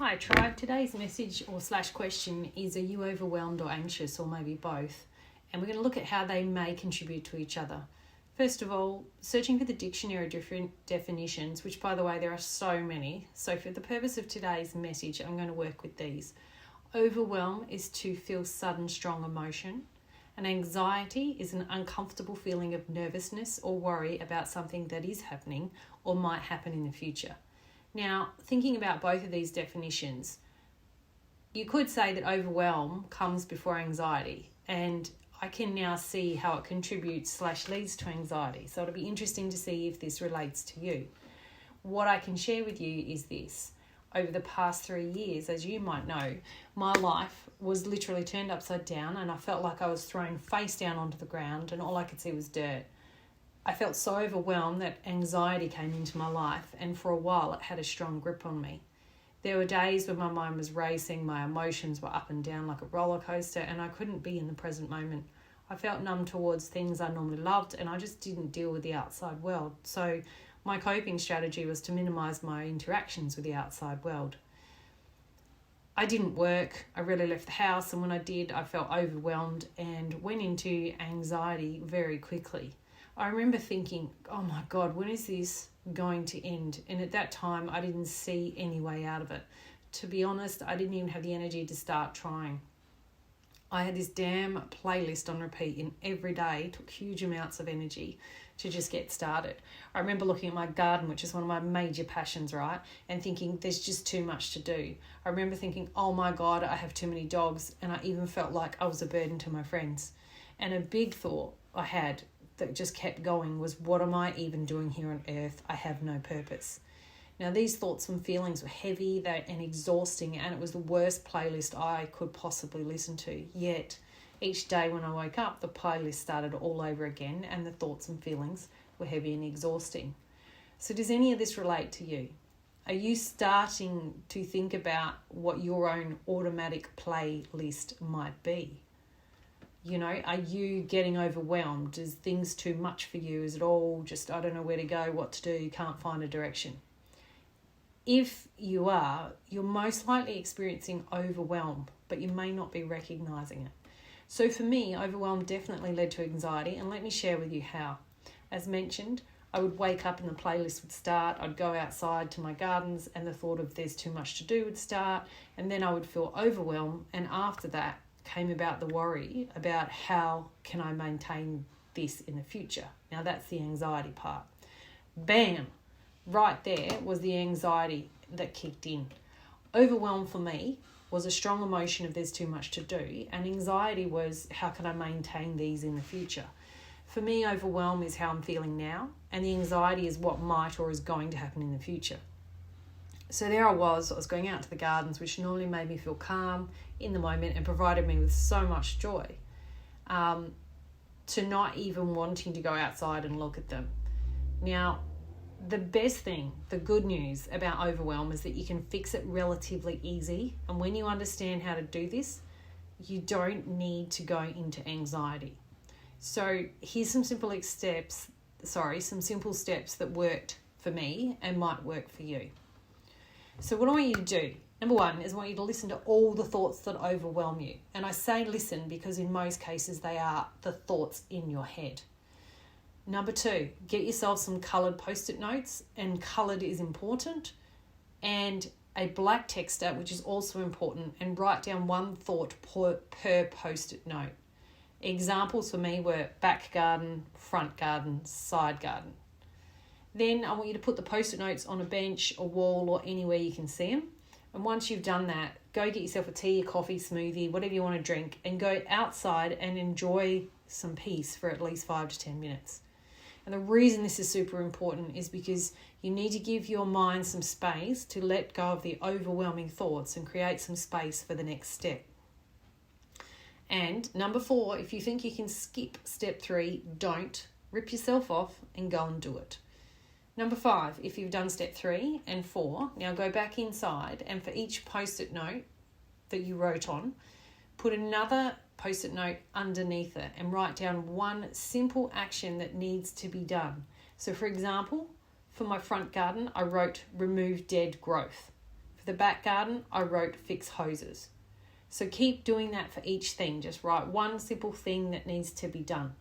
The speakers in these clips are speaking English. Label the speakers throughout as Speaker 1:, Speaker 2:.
Speaker 1: Hi tribe, today's message or slash question is, are you overwhelmed or anxious, or maybe both? And we're going to look at how they may contribute to each other. First of all, searching for the dictionary of different definitions, which by the way there are so many. So for the purpose of today's message, I'm going to work with these. Overwhelm is to feel sudden strong emotion. And anxiety is an uncomfortable feeling of nervousness or worry about something that is happening or might happen in the future. Now, thinking about both of these definitions, you could say that overwhelm comes before anxiety, and I can now see how it contributes / leads to anxiety. So it'll be interesting to see if this relates to you. What I can share with you is this. Over the past 3 years, as you might know, my life was literally turned upside down, and I felt like I was thrown face down onto the ground and all I could see was dirt. I felt so overwhelmed that anxiety came into my life, and for a while it had a strong grip on me. There were days when my mind was racing, my emotions were up and down like a roller coaster, and I couldn't be in the present moment. I felt numb towards things I normally loved, and I just didn't deal with the outside world. So my coping strategy was to minimise my interactions with the outside world. I didn't work, I rarely left the house, and when I did, I felt overwhelmed and went into anxiety very quickly. I remember thinking, oh my God, when is this going to end? And at that time, I didn't see any way out of it. To be honest, I didn't even have the energy to start trying. I had this damn playlist on repeat, and every day took huge amounts of energy to just get started. I remember looking at my garden, which is one of my major passions, right? And thinking there's just too much to do. I remember thinking, oh my God, I have too many dogs. And I even felt like I was a burden to my friends. And a big thought I had that just kept going was, what am I even doing here on earth? I have no purpose. Now, these thoughts and feelings were heavy and exhausting, and it was the worst playlist I could possibly listen to. Yet, each day when I woke up, the playlist started all over again, and the thoughts and feelings were heavy and exhausting. So does any of this relate to you? Are you starting to think about what your own automatic playlist might be? You know, are you getting overwhelmed? Is things too much for you? Is it all just, I don't know where to go, what to do, you can't find a direction? If you are, you're most likely experiencing overwhelm, but you may not be recognising it. So for me, overwhelm definitely led to anxiety, and let me share with you how. As mentioned, I would wake up and the playlist would start, I'd go outside to my gardens and the thought of there's too much to do would start, and then I would feel overwhelmed, and after that came about the worry about how can I maintain this in the future. Now that's the anxiety part. Bam! Right there was the anxiety that kicked in. Overwhelm for me was a strong emotion of there's too much to do, and anxiety was how can I maintain these in the future. For me, overwhelm is how I'm feeling now, and the anxiety is what might or is going to happen in the future. So there I was going out to the gardens, which normally made me feel calm in the moment and provided me with so much joy, to not even wanting to go outside and look at them. Now, the best thing, the good news about overwhelm is that you can fix it relatively easy. And when you understand how to do this, you don't need to go into anxiety. So here's some simple steps that worked for me and might work for you. So what I want you to do, number one, is I want you to listen to all the thoughts that overwhelm you. And I say listen because in most cases they are the thoughts in your head. Number two, get yourself some coloured post-it notes, and coloured is important, and a black texter, which is also important, and write down one thought per post-it note. Examples for me were back garden, front garden, side garden. Then I want you to put the post-it notes on a bench, a wall, or anywhere you can see them. And once you've done that, go get yourself a tea, a coffee, smoothie, whatever you want to drink, and go outside and enjoy some peace for at least 5 to 10 minutes. And the reason this is super important is because you need to give your mind some space to let go of the overwhelming thoughts and create some space for the next step. And number 4, if you think you can skip step 3, don't. Rip yourself off and go and do it. Number 5, if you've done step 3 and 4, now go back inside, and for each post-it note that you wrote on, put another post-it note underneath it and write down one simple action that needs to be done. So for example, for my front garden, I wrote remove dead growth. For the back garden, I wrote fix hoses. So keep doing that for each thing. Just write one simple thing that needs to be done.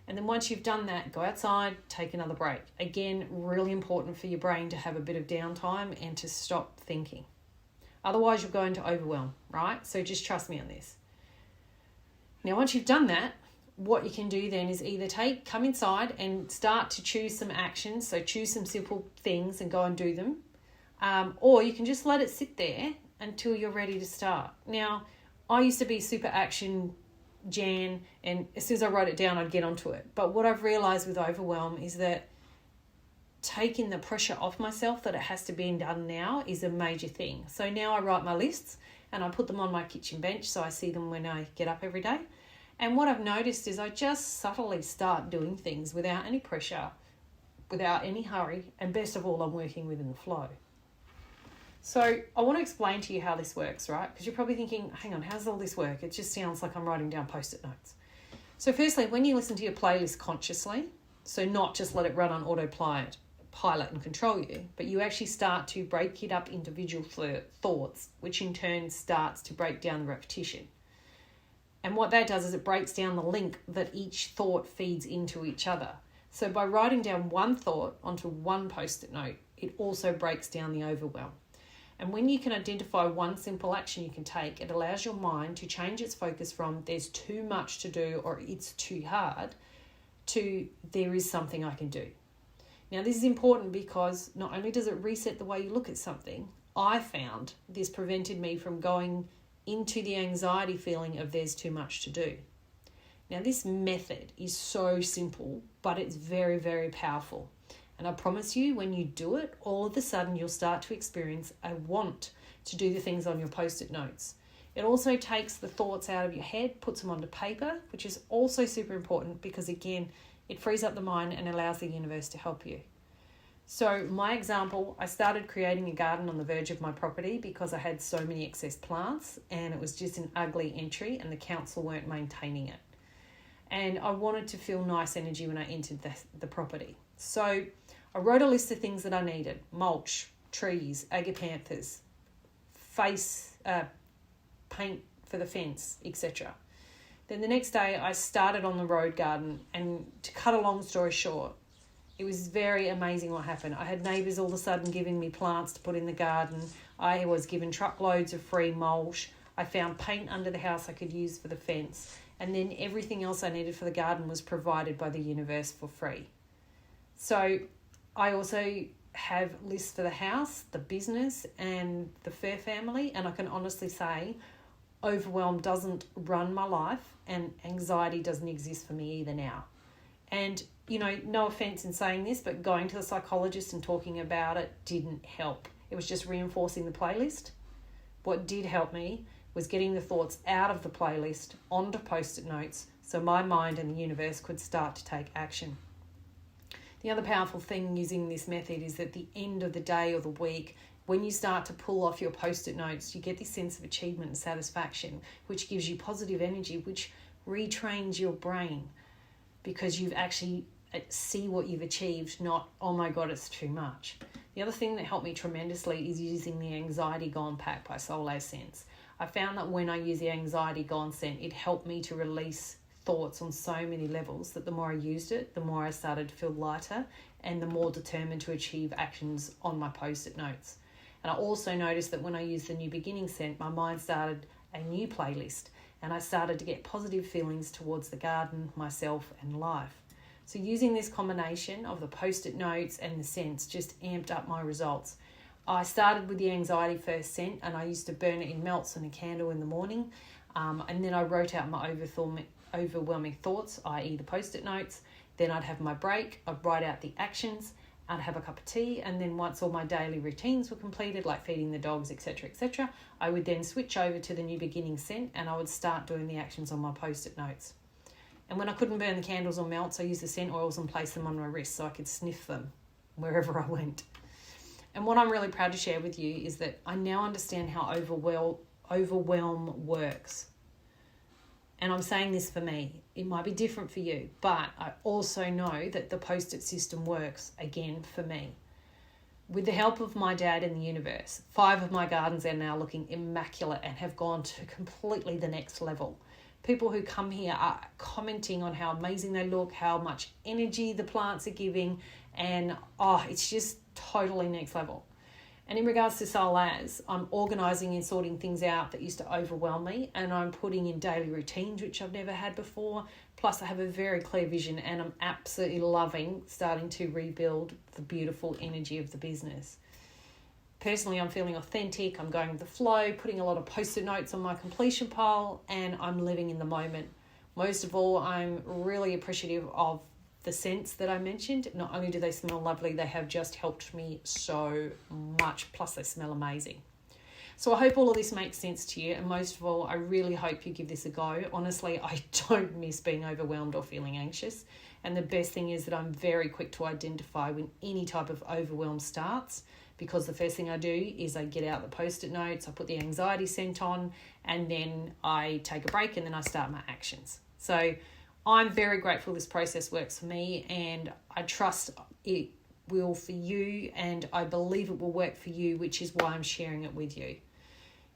Speaker 1: And then once you've done that, go outside, take another break. Again, really important for your brain to have a bit of downtime and to stop thinking. Otherwise, you'll go into overwhelm, right? So just trust me on this. Now, once you've done that, what you can do then is either come inside and start to choose some actions. So choose some simple things and go and do them. Or you can just let it sit there until you're ready to start. Now, I used to be super action Jan, and as soon as I wrote it down, I'd get onto it. But what I've realised with overwhelm is that taking the pressure off myself that it has to be done now is a major thing. So now I write my lists and I put them on my kitchen bench so I see them when I get up every day. And what I've noticed is I just subtly start doing things without any pressure, without any hurry, and best of all, I'm working within the flow. So I want to explain to you how this works, right? Because you're probably thinking, hang on, how does all this work? It just sounds like I'm writing down post-it notes. So firstly, when you listen to your playlist consciously, so not just let it run on autopilot and control you, but you actually start to break it up individual thoughts, which in turn starts to break down the repetition. And what that does is it breaks down the link that each thought feeds into each other. So by writing down one thought onto one post-it note, it also breaks down the overwhelm. And when you can identify one simple action you can take, it allows your mind to change its focus from there's too much to do or it's too hard to there is something I can do. Now, this is important because not only does it reset the way you look at something, I found this prevented me from going into the anxiety feeling of there's too much to do. Now, this method is so simple, but it's very, very powerful. And I promise you, when you do it, all of a sudden you'll start to experience a want to do the things on your post-it notes. It also takes the thoughts out of your head, puts them onto paper, which is also super important because, again, it frees up the mind and allows the universe to help you. So my example, I started creating a garden on the verge of my property because I had so many excess plants and it was just an ugly entry and the council weren't maintaining it. And I wanted to feel nice energy when I entered the property. So I wrote a list of things that I needed: mulch, trees, agapanthus, paint for the fence, etc. Then the next day I started on the road garden, and to cut a long story short, it was very amazing what happened. I had neighbours all of a sudden giving me plants to put in the garden. I was given truckloads of free mulch. I found paint under the house I could use for the fence. And then everything else I needed for the garden was provided by the universe for free. So I also have lists for the house, the business, and the fur family. And I can honestly say overwhelm doesn't run my life and anxiety doesn't exist for me either now. And, you know, no offense in saying this, but going to the psychologist and talking about it didn't help. It was just reinforcing the playlist. What did help me was getting the thoughts out of the playlist onto post-it notes so my mind and the universe could start to take action. The other powerful thing using this method is that at the end of the day or the week, when you start to pull off your post-it notes, you get this sense of achievement and satisfaction, which gives you positive energy, which retrains your brain because you've actually see what you've achieved, not, oh my God, it's too much. The other thing that helped me tremendously is using the Anxiety Gone pack by Solaz scents. I found that when I use the Anxiety Gone scent, it helped me to release thoughts on so many levels that the more I used it, the more I started to feel lighter and the more determined to achieve actions on my post-it notes. And I also noticed that when I used the New Beginning scent, my mind started a new playlist and I started to get positive feelings towards the garden, myself and life. So using this combination of the post-it notes and the scents just amped up my results. I started with the Anxiety First scent and I used to burn it in melts and a candle in the morning. And then I wrote out my overwhelming thoughts, i.e. the post-it notes. Then I'd have my break, I'd write out the actions, I'd have a cup of tea, and then once all my daily routines were completed, like feeding the dogs, etc., I would then switch over to the New Beginning scent and I would start doing the actions on my post-it notes. And when I couldn't burn the candles or melts, I used the scent oils and placed them on my wrist so I could sniff them wherever I went. And what I'm really proud to share with you is that I now understand how overwhelm works. And I'm saying this for me. It might be different for you, but I also know that the post-it system works, again, for me. With the help of my dad and the universe, 5 of my gardens are now looking immaculate and have gone to completely the next level. People who come here are commenting on how amazing they look, how much energy the plants are giving, and it's just totally next level. And in regards to Solaz, I'm organising and sorting things out that used to overwhelm me, and I'm putting in daily routines, which I've never had before. Plus, I have a very clear vision, and I'm absolutely loving starting to rebuild the beautiful energy of the business. Personally, I'm feeling authentic. I'm going with the flow, putting a lot of post-it notes on my completion pile, and I'm living in the moment. Most of all, I'm really appreciative of the scents that I mentioned. Not only do they smell lovely, they have just helped me so much. Plus, they smell amazing. So I hope all of this makes sense to you. And most of all, I really hope you give this a go. Honestly, I don't miss being overwhelmed or feeling anxious. And the best thing is that I'm very quick to identify when any type of overwhelm starts, because the first thing I do is I get out the post-it notes, I put the anxiety scent on, and then I take a break and then I start my actions. So I'm very grateful this process works for me, and I trust it will for you, and I believe it will work for you, which is why I'm sharing it with you.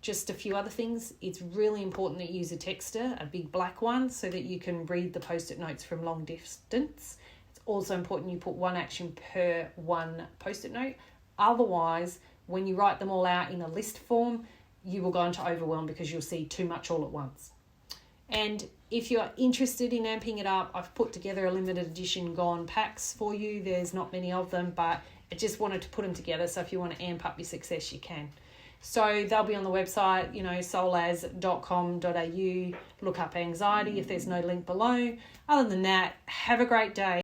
Speaker 1: Just a few other things. It's really important that you use a texter, a big black one, so that you can read the post-it notes from long distance. It's also important you put one action per one post-it note. Otherwise, when you write them all out in a list form, you will go into overwhelm because you'll see too much all at once. And if you're interested in amping it up, I've put together a limited edition Gone packs for you. There's not many of them, but I just wanted to put them together. So if you want to amp up your success, you can. So they'll be on the website, solaz.com.au. Look up anxiety if there's no link below. Other than that, have a great day.